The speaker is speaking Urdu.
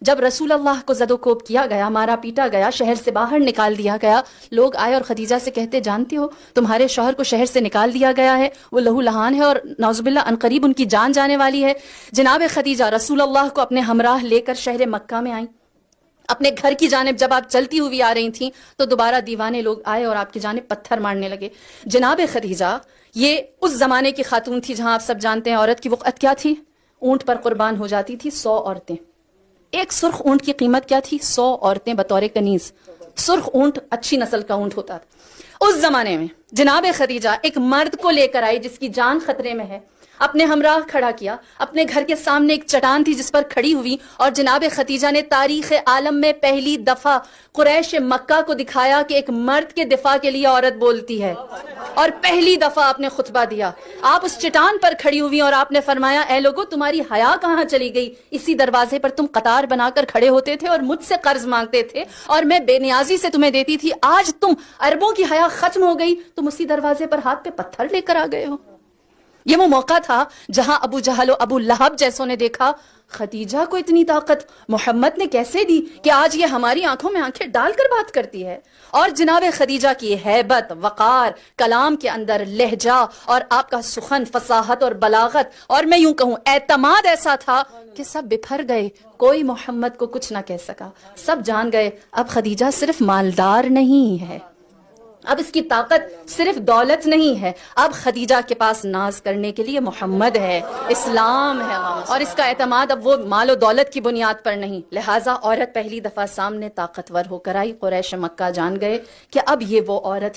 جب رسول اللہ کو زد و کوب کیا گیا، مارا پیٹا گیا، شہر سے باہر نکال دیا گیا، لوگ آئے اور خدیجہ سے کہتے جانتے ہو تمہارے شوہر کو شہر سے نکال دیا گیا ہے، وہ لہو لہان ہے اور نعوذ باللہ عنقریب ان کی جان جانے والی ہے۔ جناب خدیجہ رسول اللہ کو اپنے ہمراہ لے کر شہر مکہ میں آئیں۔ اپنے گھر کی جانب جب آپ چلتی ہوئی آ رہی تھیں تو دوبارہ دیوانے لوگ آئے اور آپ کی جانب پتھر مارنے لگے۔ جناب خدیجہ یہ اس زمانے کی خاتون تھی جہاں آپ سب جانتے ہیں عورت کی وقت کیا تھی، اونٹ پر قربان ہو جاتی تھی 100 عورتیں۔ ایک سرخ اونٹ کی قیمت کیا تھی؟ 100 عورتیں بطور کنیز۔ سرخ اونٹ اچھی نسل کا اونٹ ہوتا تھا اس زمانے میں۔ جناب خدیجہ ایک مرد کو لے کر آئی جس کی جان خطرے میں ہے، اپنے ہمراہ کھڑا کیا، اپنے گھر کے سامنے ایک چٹان تھی جس پر کھڑی ہوئی، اور جناب خدیجہ نے تاریخ عالم میں پہلی دفعہ قریش مکہ کو دکھایا کہ ایک مرد کے دفاع کے لیے عورت بولتی ہے، اور پہلی دفعہ آپ نے خطبہ دیا۔ آپ اس چٹان پر کھڑی ہوئی اور آپ نے فرمایا اے لوگو تمہاری حیا کہاں چلی گئی؟ اسی دروازے پر تم قطار بنا کر کھڑے ہوتے تھے اور مجھ سے قرض مانگتے تھے اور میں بے نیازی سے تمہیں دیتی تھی، آج تم عربوں کی حیا ختم ہو گئی، تم اسی دروازے پر ہاتھ پہ پتھر لے کر آ گئے ہو۔ یہ وہ موقع تھا جہاں ابو جہل و ابو لہب جیسوں نے دیکھا خدیجہ کو اتنی طاقت محمد نے کیسے دی کہ آج یہ ہماری آنکھوں میں آنکھیں ڈال کر بات کرتی ہے۔ اور جناب خدیجہ کی ہیبت، وقار، کلام کے اندر لہجہ اور آپ کا سخن، فصاحت اور بلاغت، اور میں یوں کہوں اعتماد ایسا تھا کہ سب بپھر گئے، کوئی محمد کو کچھ نہ کہہ سکا، سب جان گئے اب خدیجہ صرف مالدار نہیں ہے، اب اس کی طاقت صرف دولت نہیں ہے، اب خدیجہ کے پاس ناز کرنے کے لیے محمد ہے، اسلام ہے، اور اس کا اعتماد اب وہ مال و دولت کی بنیاد پر نہیں۔ لہٰذا عورت پہلی دفعہ سامنے طاقتور ہو کر آئی، قریش مکہ جان گئے کہ اب یہ وہ عورت